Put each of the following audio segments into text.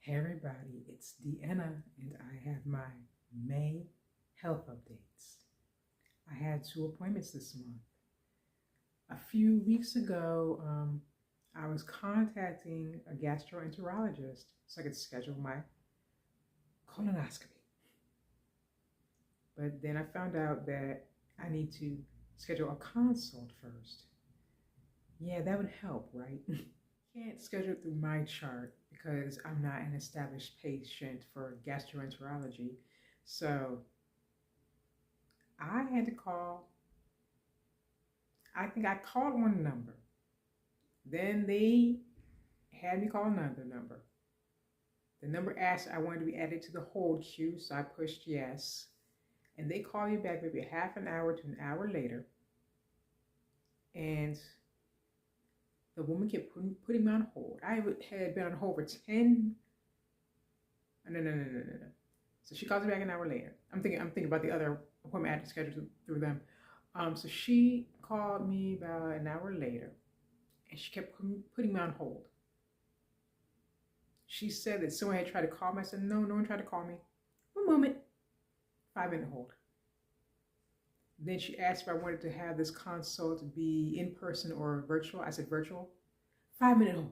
Hey everybody, it's Deanna and I have my May health updates. I had 2 appointments this month. A few weeks ago, I was contacting a gastroenterologist so I could schedule my colonoscopy. But then I found out that I need to schedule a consult first. Yeah, that would help, right? Can't schedule it through my chart because I'm not an established patient for gastroenterology. So I had to call. I think I called one number. Then they had me call another number. The number asked I wanted to be added to the hold queue, so I pushed yes. And they called me back maybe a half an hour to an hour later. And the woman kept putting me on hold. I had been on hold for 10. No. So she calls me back an hour later. I'm thinking about the other appointment I had to schedule through them. So she called me about an hour later, and she kept putting me on hold. She said that someone had tried to call me. I said, no one tried to call me. 1 moment. 5-minute hold. Then she asked if I wanted to have this consult be in person or virtual. I said virtual. 5-minute hold.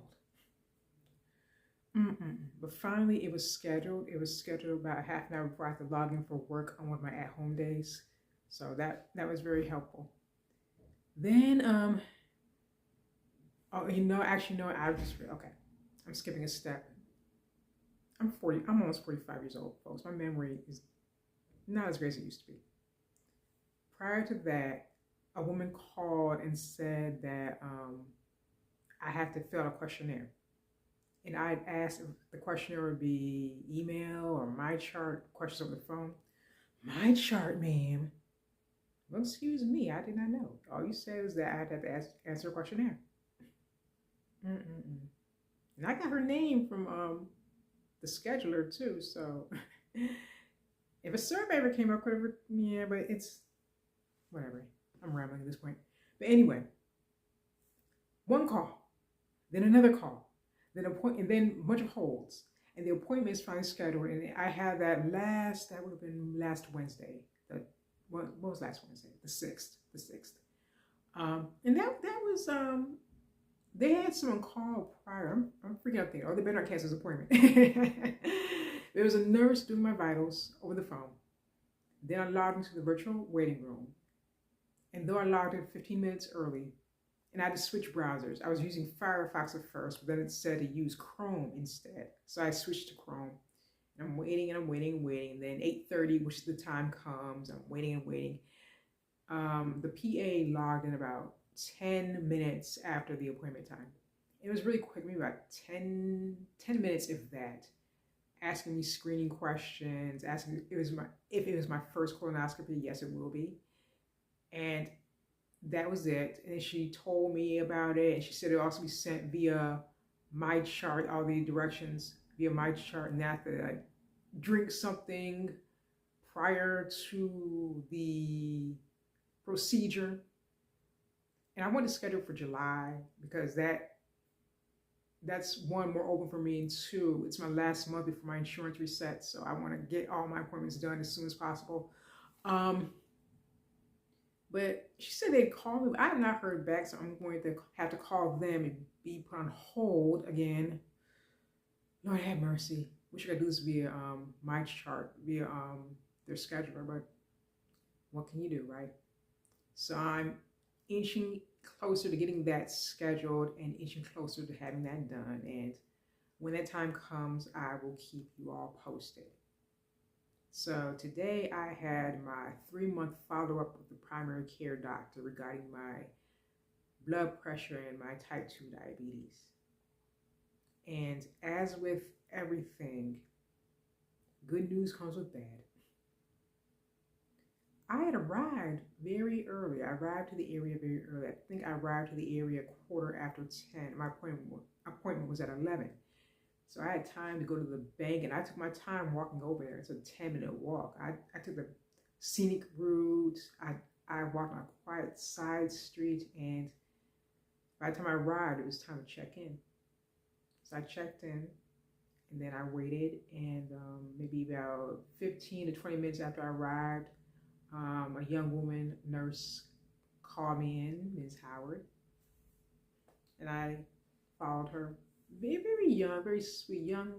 But finally it was scheduled. It was scheduled about half an hour before I had to log in for work on one of my at-home days. So that was very helpful. Then, okay. I'm skipping a step. I'm almost 45 years old, folks. My memory is not as great as it used to be. Prior to that, a woman called and said that I had to fill out a questionnaire. And I'd asked if the questionnaire would be email or my chart, questions over the phone. My chart, ma'am. Well, excuse me, I did not know. All you said was that I had to answer a questionnaire. And I got her name from the scheduler too, so if a survey ever came up, yeah, but it's whatever. I'm rambling at this point. But anyway, one call, then another call, then and then a bunch of holds, and the appointment is finally scheduled. And I had that would have been last Wednesday. What was last Wednesday? The 6th. And that was they had someone call prior. I'm freaking out there. Oh, they better not cancel this appointment. There was a nurse doing my vitals over the phone. Then I logged into the virtual waiting room. And though I logged in 15 minutes early, and I had to switch browsers. I was using Firefox at first, but then it said to use Chrome instead. So I switched to Chrome. And I'm waiting. And then 8:30, which is the time comes. I'm waiting. The PA logged in about 10 minutes after the appointment time. It was really quick, maybe about 10 minutes, if that. Asking me screening questions, asking if it was my first colonoscopy. Yes, it will be. And that was it. And she told me about it. And she said it also be sent via my chart, all the directions via my chart, and that I drink something prior to the procedure. And I want to schedule for July because that's one, more open for me, and two, it's my last month before my insurance resets, so I want to get all my appointments done as soon as possible. But she said they'd call me. I have not heard back, so I'm going to have to call them and be put on hold again. Lord have mercy. Wish I could do this via my chart, via their scheduler, but what can you do, right? So I'm inching closer to getting that scheduled and inching closer to having that done. And when that time comes, I will keep you all posted. So today I had my 3-month follow-up with the primary care doctor regarding my blood pressure and my type 2 diabetes. And as with everything, good news comes with bad. I had arrived very early. I arrived to the area very early. I think I arrived to the area 10:15. My appointment was at 11. So I had time to go to the bank, and I took my time walking over there. It's a 10-minute walk. I took the scenic route. I walked on a quiet side street, and by the time I arrived, it was time to check in. So I checked in, And then I waited, and maybe about 15 to 20 minutes after I arrived, a young woman nurse called me in, Ms. Howard, and I followed her. Very, very young, very sweet, young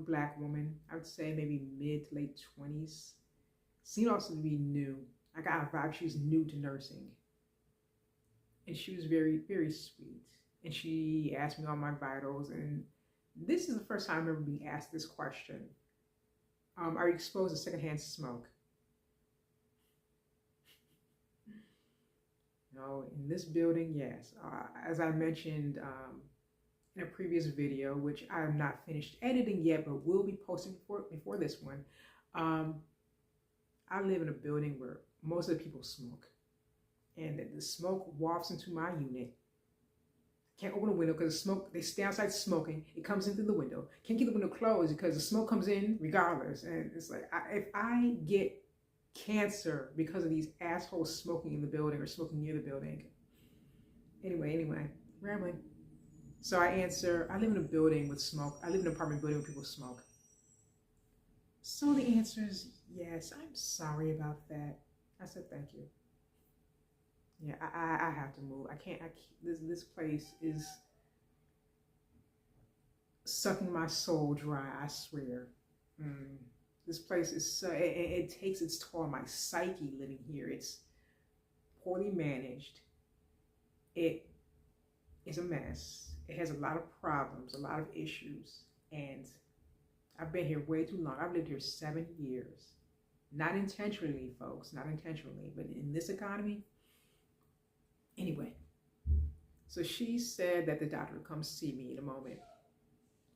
black woman. I would say maybe mid to late 20s. Seemed also to be new. I got a vibe she was new to nursing. And she was very, very sweet. And she asked me all my vitals. And this is the first time I remember being asked this question. Are you exposed to secondhand smoke? No, in this building, yes. As I mentioned in a previous video, which I have not finished editing yet, but will be posting before this one, I live in a building where most of the people smoke. And the smoke wafts into my unit. Can't open the window because the smoke, they stay outside smoking. It comes in through the window. Can't keep the window closed because the smoke comes in regardless. And it's like, if I get cancer because of these assholes smoking in the building or smoking near the building. Anyway, rambling. So I answer, I live in a building with smoke. I live in an apartment building where people smoke. So the answer is yes, I'm sorry about that. I said, thank you. Yeah, I have to move. I can't, this place is sucking my soul dry, I swear. This place is so, it takes its toll on my psyche living here. It's poorly managed. It is a mess. It has a lot of problems, a lot of issues. And I've been here way too long. I've lived here 7 years. Not intentionally, folks, not intentionally, but in this economy. Anyway, so she said that the doctor would come see me in a moment.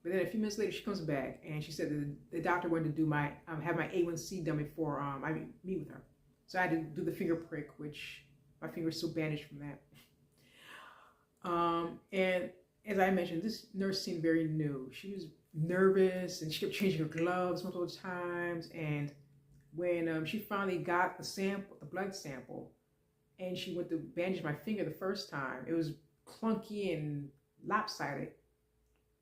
But then a few minutes later, she comes back and she said that the doctor wanted to do my, have my A1C done before I meet with her. So I had to do the finger prick, which my finger's still bandaged from that. And as I mentioned, this nurse seemed very new. She was nervous and she kept changing her gloves multiple times. And when she finally got the sample, the blood sample, and she went to bandage my finger the first time, it was clunky and lopsided.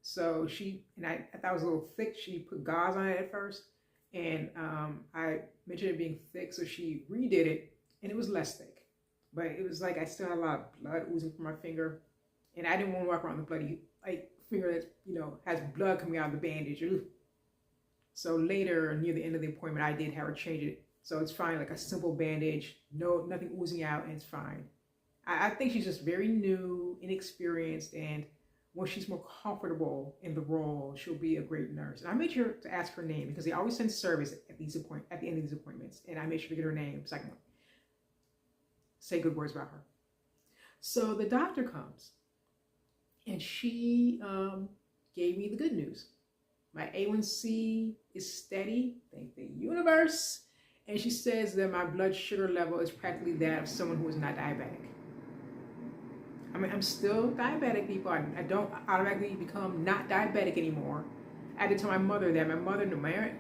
So I thought it was a little thick. She put gauze on it at first. And I mentioned it being thick, so she redid it, and it was less thick. But it was like I still had a lot of blood oozing from my finger. And I didn't want to walk around with a bloody finger that, has blood coming out of the bandage. Ugh. So later, near the end of the appointment, I did have her change it. So it's fine, like a simple bandage, nothing oozing out, and it's fine. I think she's just very new, inexperienced, and when she's more comfortable in the role, she'll be a great nurse. And I made sure to ask her name because they always send service at the end of these appointments, and I made sure to get her name so I can say good words about her. So the doctor comes, and she gave me the good news. My A1C is steady, thank the universe. And she says that my blood sugar level is practically that of someone who is not diabetic. I mean, I'm still diabetic, people. I don't automatically become not diabetic anymore. I had to tell my mother that. My mother, no matter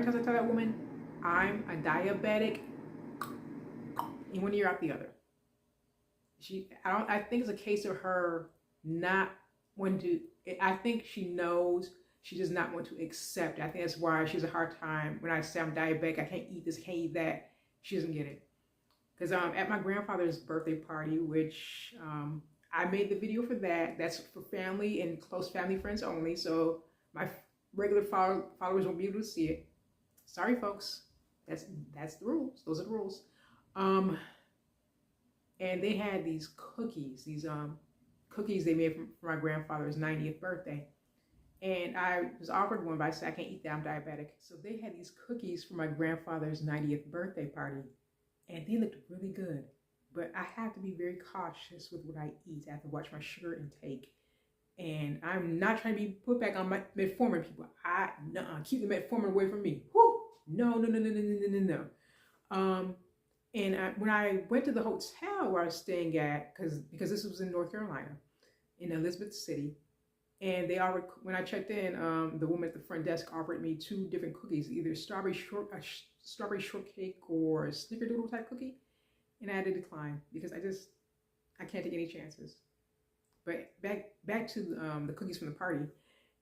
times I tell that woman, I'm a diabetic, in one ear out the other. I think it's a case of her not wanting to, I think she knows. She does not want to accept it. I think that's why she has a hard time when I say I'm diabetic, I can't eat this, can't eat that. She doesn't get it. Because at my grandfather's birthday party, which I made the video for that. That's for family and close family friends only. So my regular followers won't be able to see it. Sorry, folks. That's the rules. Those are the rules. And they had these cookies. These cookies they made for my grandfather's 90th birthday. And I was offered one, but I said, I can't eat that, I'm diabetic. So they had these cookies for my grandfather's 90th birthday party, and they looked really good. But I have to be very cautious with what I eat. I have to watch my sugar intake. And I'm not trying to be put back on my metformin, people. Keep the metformin away from me. Whoo! No. When I went to the hotel where I was staying at, because this was in North Carolina, in Elizabeth City, and when I checked in, the woman at the front desk offered me 2 different cookies, either strawberry shortcake or a snickerdoodle type cookie. And I had to decline because I can't take any chances. But back to the cookies from the party.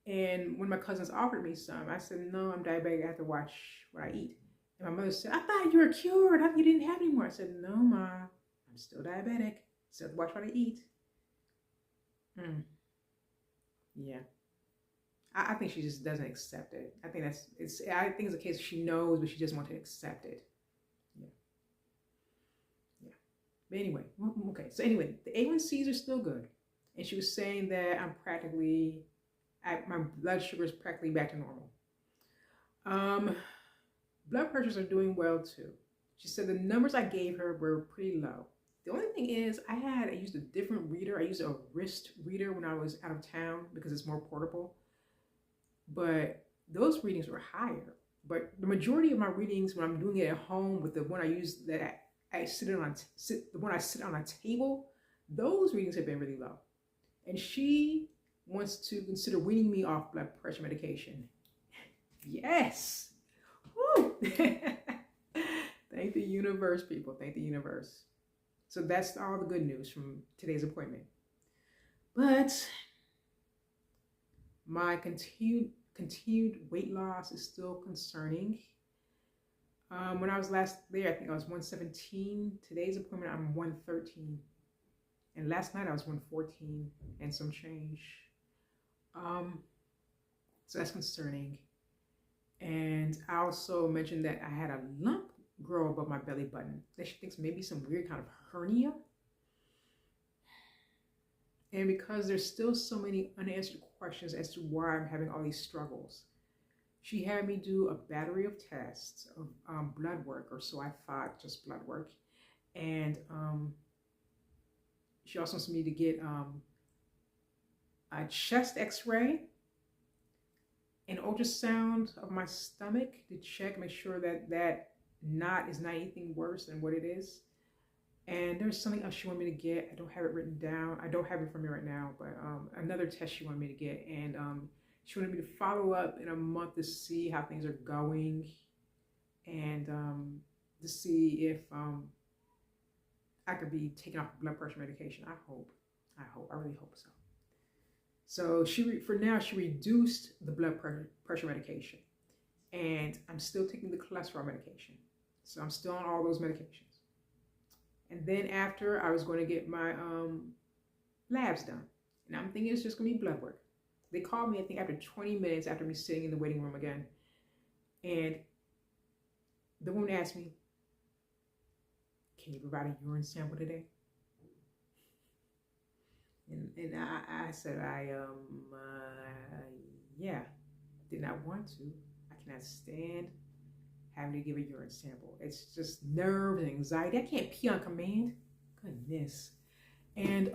And when my cousins offered me some, I said, no, I'm diabetic. I have to watch what I eat. And my mother said, I thought you were cured. I thought you didn't have any more. I said, no, Ma, I'm still diabetic. Still have to watch what I eat. Yeah. I think she just doesn't accept it. I think it's a case she knows, but she doesn't want to accept it. Yeah. Yeah. But anyway, okay. So anyway, the A1Cs are still good. And she was saying that my blood sugar is practically back to normal. Blood pressures are doing well too. She said the numbers I gave her were pretty low. The only thing is I used a different reader. I used a wrist reader when I was out of town because it's more portable. But those readings were higher. But the majority of my readings when I'm doing it at home with the one I use that I sit on a table, those readings have been really low. And she wants to consider weaning me off blood pressure medication. Yes. Woo. Thank the universe, people. Thank the universe. So that's all the good news from today's appointment. But my continued weight loss is still concerning. When I was last there, I think I was 117. Today's appointment, I'm 113. And last night I was 114 and some change. So that's concerning. And I also mentioned that I had a lump grow above my belly button that she thinks maybe some weird kind of hernia. And because there's still so many unanswered questions as to why I'm having all these struggles, she had me do a battery of tests of blood work, or so I thought, just blood work. And she also wants me to get a chest x-ray, an ultrasound of my stomach to check, make sure that that knot is not anything worse than what it is. And there's something else she wanted me to get. I don't have it written down. I don't have it from me right now, but another test she wanted me to get. And she wanted me to follow up in a month to see how things are going, and to see if I could be taking off blood pressure medication. I really hope so. So for now, she reduced the blood pressure medication, and I'm still taking the cholesterol medication. So I'm still on all those medications. And then after, I was going to get my labs done. And I'm thinking it's just going to be blood work. They called me, I think, after 20 minutes after me sitting in the waiting room again. And the woman asked me, can you provide a urine sample today? And I said, yeah, did not want to. I cannot stand having to give a urine sample. It's just nerves and anxiety. I can't pee on command. Goodness. And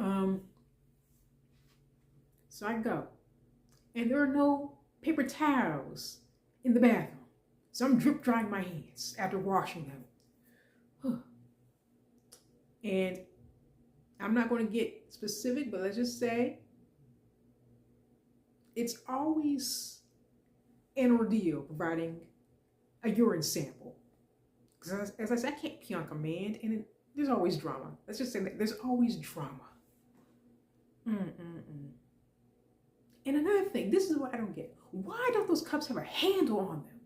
so I go. And there are no paper towels in the bathroom. So I'm drip drying my hands after washing them. And I'm not going to get specific, but let's just say it's always an ordeal providing a urine sample. Because as I said, I can't pee on command, and there's always drama. Let's just say that there's always drama. And another thing, this is what I don't get. Why don't those cups have a handle on them?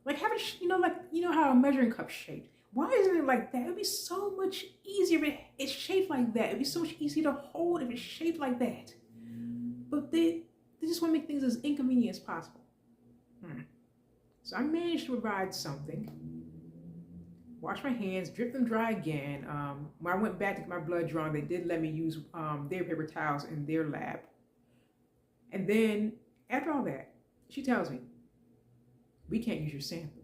Like have it, you know how a measuring cup's shaped. Why isn't it like that? It'd be so much easier if it's shaped like that. It'd be so much easier to hold if it's shaped like that. But they just want to make things as inconvenient as possible. So I managed to provide something. Wash my hands, drip them dry again. When I went back to get my blood drawn, they did let me use their paper towels in their lab. And then after all that, she tells me, we can't use your sample.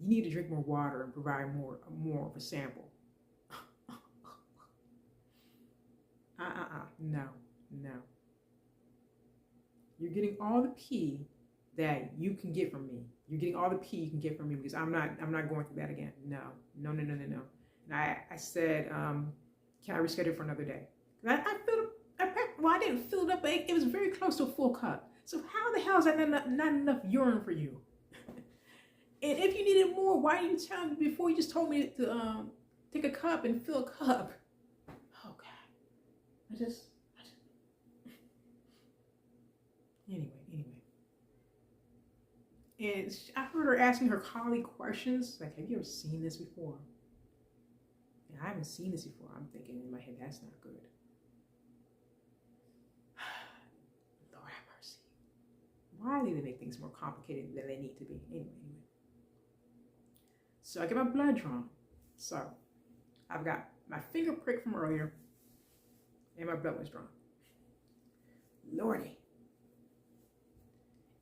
You need to drink more water and provide more of a sample. No. You're getting all the pee that you can get from me. You're getting all the pee you can get from me, because I'm not going through that again. No. And I said, can I reschedule for another day? I filled up, I didn't fill it up, but it was very close to a full cup. So how the hell is that not enough urine for you? And if you needed more, why didn't you tell me before? You just told me to take a cup and fill a cup. Oh God, I just. Anyway. And I heard her asking her colleague questions like, have you ever seen this before? And I haven't seen this before. I'm thinking in my head, that's not good. Lord have mercy. Why do they make things more complicated than they need to be? Anyway. So I get my blood drawn. So I've got my finger prick from earlier and my blood was drawn. Lordy.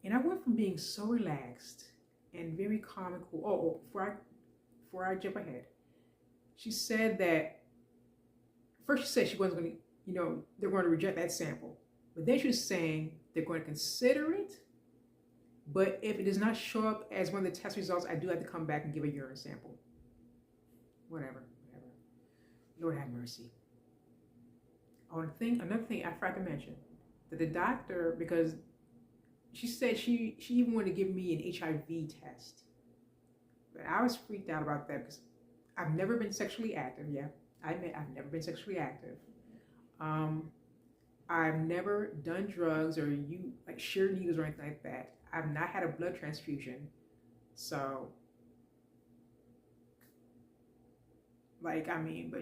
And I went from being so relaxed and very calm and cool. Oh, before I jump ahead, she said that, first she said she wasn't going to, they're going to reject that sample. But then she was saying they're going to consider it. But if it does not show up as one of the test results, I do have to come back and give a urine sample. Whatever. Lord have mercy. Oh, another thing I forgot to mention, that the doctor, because she said she even wanted to give me an HIV test. But I was freaked out about that because I've never been sexually active. Yeah, I admit I've never been sexually active. I've never done drugs or shared needles or anything like that. I've not had a blood transfusion. So, but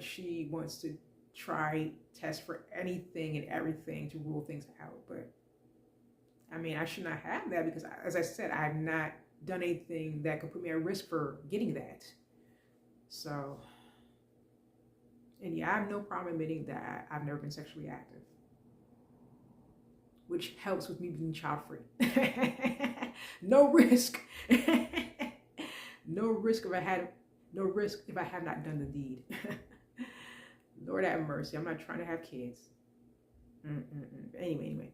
she wants to test for anything and everything to rule things out. But, I should not have that because, as I said, I have not done anything that could put me at risk for getting that. So, and yeah, I have no problem admitting that I've never been sexually active, which helps with me being child-free. No risk. No risk if I have not done the deed. Lord have mercy. I'm not trying to have kids. Anyway.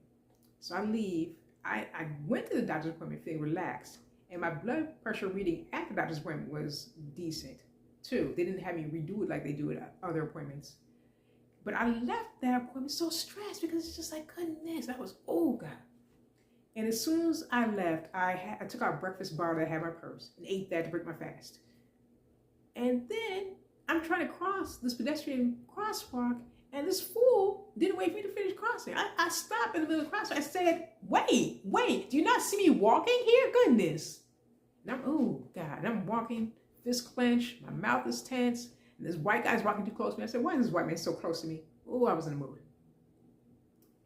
So I leave. I went to the doctor's appointment feeling relaxed, and my blood pressure reading at the doctor's appointment was decent too. They didn't have me redo it like they do at other appointments. But I left that appointment so stressed because it's just like, goodness, oh God. And as soon as I left, I took out a breakfast bar that I had in my purse and ate that to break my fast. And then I'm trying to cross this pedestrian crosswalk, and this fool didn't wait for me to finish crossing. I stopped in the middle of the crosswalk. I said, wait, do you not see me walking here? Goodness. And I'm walking, fist clenched, my mouth is tense. And this white guy's walking too close to me. I said, why is this white man so close to me? Oh, I was in the mood.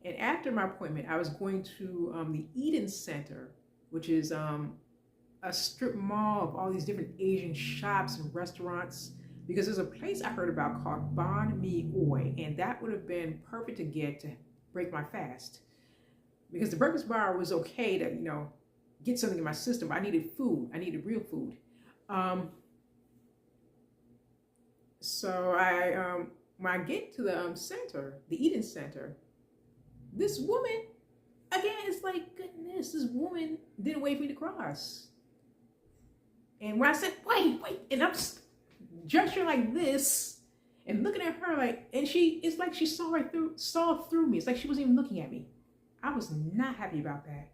And after my appointment, I was going to the Eden Center, which is a strip mall of all these different Asian shops and restaurants, because there's a place I heard about called Banh Mi Oi, and that would have been perfect to get to break my fast. Because the breakfast bar was okay to, get something in my system, but I needed food. I needed real food. So when I get to the center, the Eden Center, this woman, again, it's like, goodness, this woman didn't wait for me to cross. And when I said, wait, and I'm gesturing like this and looking at her and it's like she saw through me. It's like she wasn't even looking at me. I was not happy about that.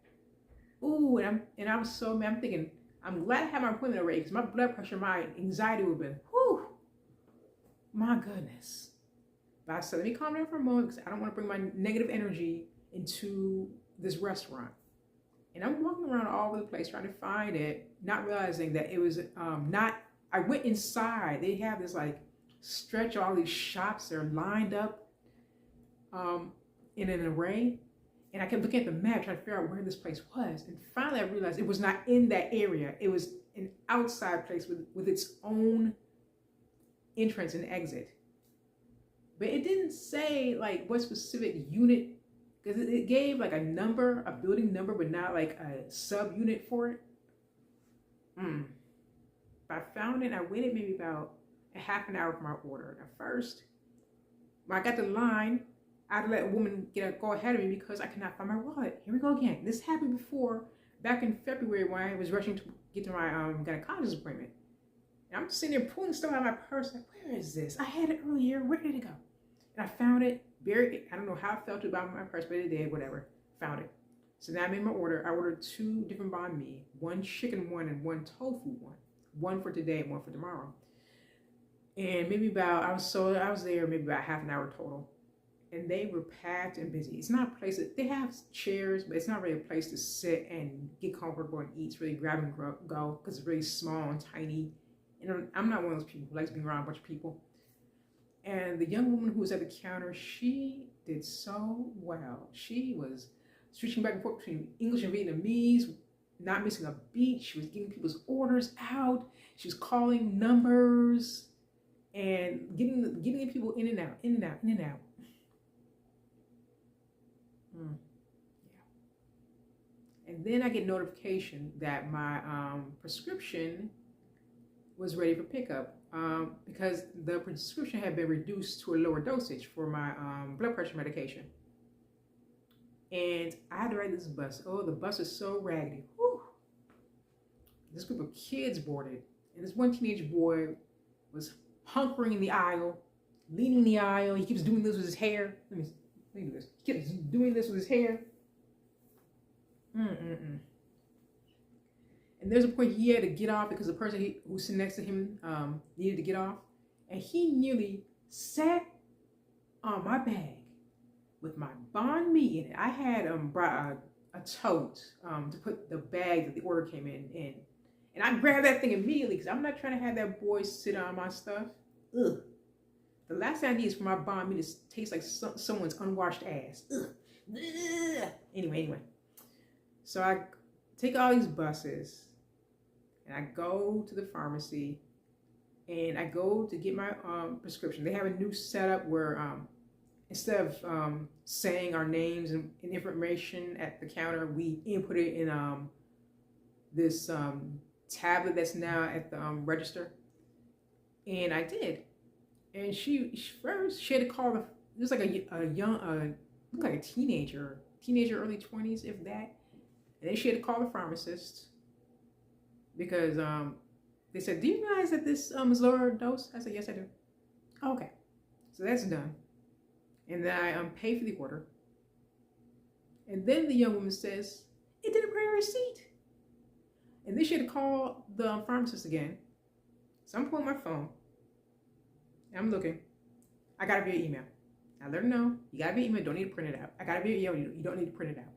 Ooh, and I was so mad. I'm thinking, I'm glad I had my appointment already because my blood pressure, my anxiety would have been, whew. My goodness. But I said, let me calm down for a moment because I don't want to bring my negative energy into this restaurant. And I'm walking around all over the place trying to find it, not realizing that it was I went inside. They have this stretch, all these shops. They're lined up in an array. And I kept looking at the map trying to figure out where this place was. And finally I realized it was not in that area. It was an outside place with its own entrance and exit. But it didn't say what specific unit, because it gave a number, a building number, but not a sub-unit for it. But I found it, I waited maybe about a half an hour for my order. And at first, when I got the line, I had to let a woman go ahead of me because I could not find my wallet. Here we go again. This happened before, back in February when I was rushing to get to my gynecologist appointment. And I'm just sitting there pulling stuff out of my purse, where is this? I had it earlier, where did it go? And I found it, buried. I don't know how I felt about my purse, but it did, whatever. Found it. So now I made my order. I ordered 2 different banh mi, 1 chicken one and 1 tofu one. 1 for today and 1 for tomorrow. And maybe I was there maybe about half an hour total. and they were packed and busy. It's not a place that they have chairs, but it's not really a place to sit and get comfortable and eat. It's really grab and go because it's really small and tiny. And I'm not one of those people who likes being around a bunch of people. And the young woman who was at the counter, she did so well. She was switching back and forth between English and Vietnamese, not missing a beat. She was getting people's orders out. She was calling numbers and getting the people in and out, in and out, in and out. Yeah. And then I get notification that my prescription was ready for pickup because the prescription had been reduced to a lower dosage for my blood pressure medication. And I had to ride this bus. Oh, the bus is so raggedy. Whew. This group of kids boarded, and this one teenage boy was hunkering in the aisle, leaning in the aisle. He keeps doing this with his hair. Let me do this. He keeps doing this with his hair. And there's a point he had to get off because the person who was sitting next to him needed to get off. And he nearly sat on my bag with my Banh Mi in it. I had brought a tote to put the bag that the order came in. And I grabbed that thing immediately because I'm not trying to have that boy sit on my stuff. Ugh. The last thing I need is for my Banh Mi to taste like someone's unwashed ass. Ugh. Ugh. Anyway. So I take all these buses and I go to the pharmacy and I go to get my prescription. They have a new setup where instead of saying our names and information at the counter, we input it in this tablet that's now at the register. And I did. And she had to call it was like a young, looked like a teenager, early 20s, if that. And then she had to call the pharmacist because they said, "Do you realize that this is lower dose?" I said, "Yes, I do." Oh, okay, so that's done. And then I pay for the order. And then the young woman says, "It didn't print a receipt." And then she had to call the pharmacist again. So I'm pulling my phone. I'm looking. I got it via email. I let her know, you got it via email, don't need to print it out. I got it via email, you don't need to print it out.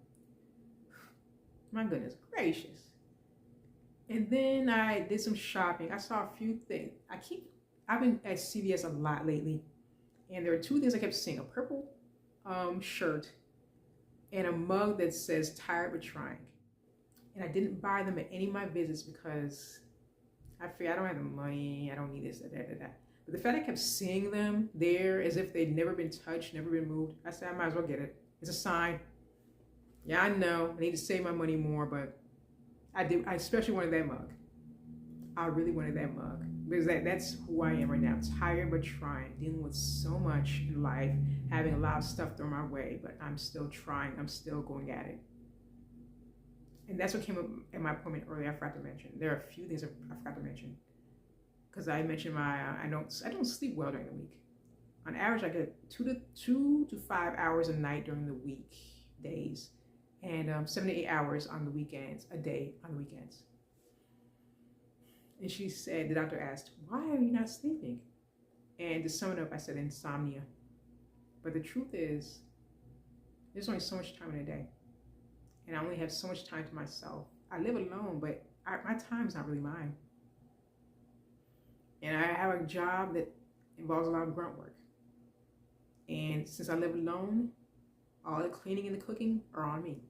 My goodness gracious. And then I did some shopping. I saw a few things. I've been at CVS a lot lately. And there were two things I kept seeing: a purple shirt and a mug that says "Tired but Trying." And I didn't buy them at any of my visits because I figured I don't have the money, I don't need this, that. But the fact I kept seeing them there as if they'd never been touched, never been moved, I said I might as well get it. It's a sign. Yeah, I know, I need to save my money more, but I did. I especially wanted that mug. I really wanted that mug because that's who I am right now. Tired but trying, dealing with so much in life, having a lot of stuff thrown my way, but I'm still trying. I'm still going at it. And that's what came up at my appointment earlier. I forgot to mention. There are a few things I forgot to mention because I mentioned I don't sleep well during the week. On average, I get 2 to 5 hours a night during the weekdays, and 7 to 8 hours on the weekends, a day on the weekends. And she said, the doctor asked, "Why are you not sleeping?" And to sum it up, I said insomnia. But the truth is, there's only so much time in a day. And I only have so much time to myself. I live alone, but my time is not really mine. And I have a job that involves a lot of grunt work. And since I live alone, all the cleaning and the cooking are on me.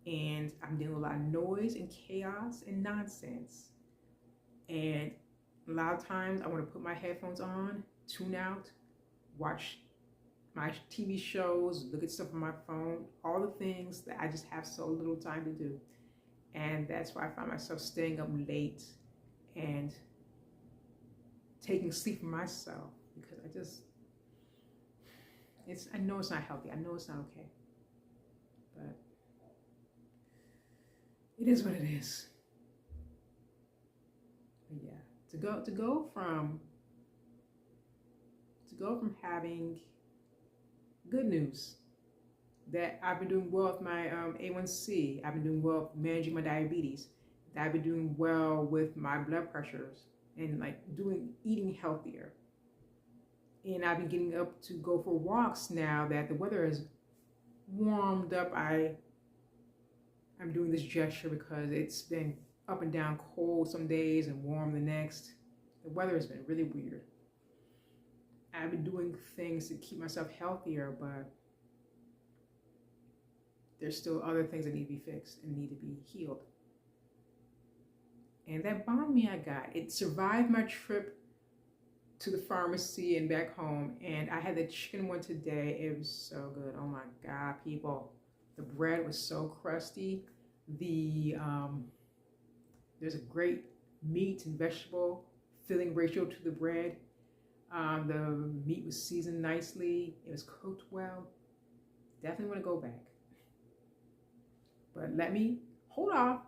And I'm dealing with a lot of noise and chaos and nonsense. And a lot of times I want to put my headphones on, tune out, watch my TV shows, look at stuff on my phone, all the things that I just have so little time to do. And that's why I find myself staying up late and taking sleep for myself because I know it's not healthy. I know it's not okay. But it is what it is. But yeah, to go from having good news that I've been doing well with my A1C, I've been doing well with managing my diabetes, that I've been doing well with my blood pressures and eating healthier. And I've been getting up to go for walks now that the weather has warmed up. I'm doing this gesture because it's been up and down, cold some days and warm the next. The weather has been really weird. I've been doing things to keep myself healthier, but there's still other things that need to be fixed and need to be healed. And that banh mi I got, it survived my trip to the pharmacy and back home. And I had the chicken one today. It was so good. Oh my God, people. The bread was so crusty. There's a great meat and vegetable filling ratio to the bread. The meat was seasoned nicely. It was cooked well. Definitely want to go back. But let me hold off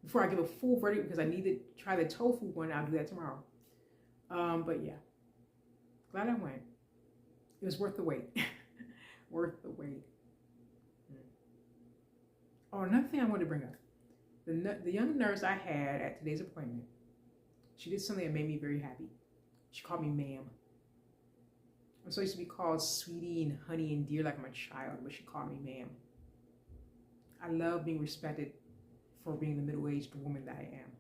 before I give a full verdict because I need to try the tofu one. I'll do that tomorrow. But yeah, glad I went. It was worth the wait. Worth the wait. Oh, another thing I wanted to bring up. The young nurse I had at today's appointment, she did something that made me very happy. She called me ma'am. I'm so used to be called sweetie and honey and dear like I'm a child, but she called me ma'am. I love being respected for being the middle-aged woman that I am.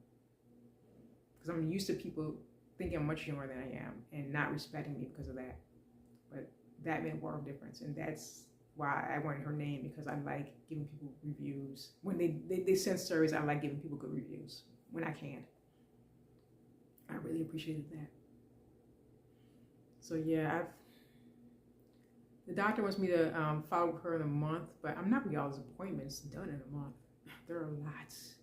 Because I'm used to people thinking I'm much younger than I am and not respecting me because of that. But that made a world of difference, and that's why I wanted her name, because I like giving people reviews. When they send surveys, I like giving people good reviews when I can. I really appreciated that. So yeah, the doctor wants me to follow her in a month, but I'm not going to get all those appointments done in a month. There are lots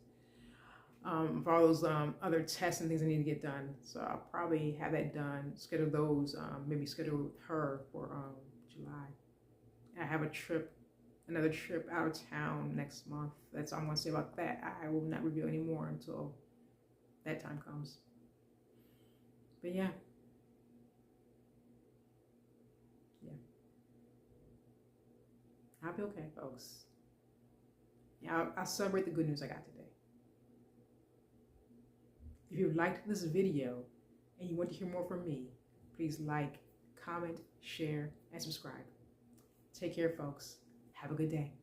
of all those other tests and things I need to get done. So I'll probably have that done, schedule those, maybe schedule with her for July. I have another trip out of town next month. That's all I'm going to say about that. I will not reveal any more until that time comes. But yeah. I'll be okay, folks. Yeah, I'll celebrate the good news I got today. If you liked this video and you want to hear more from me, please like, comment, share, and subscribe. Take care, folks. Have a good day.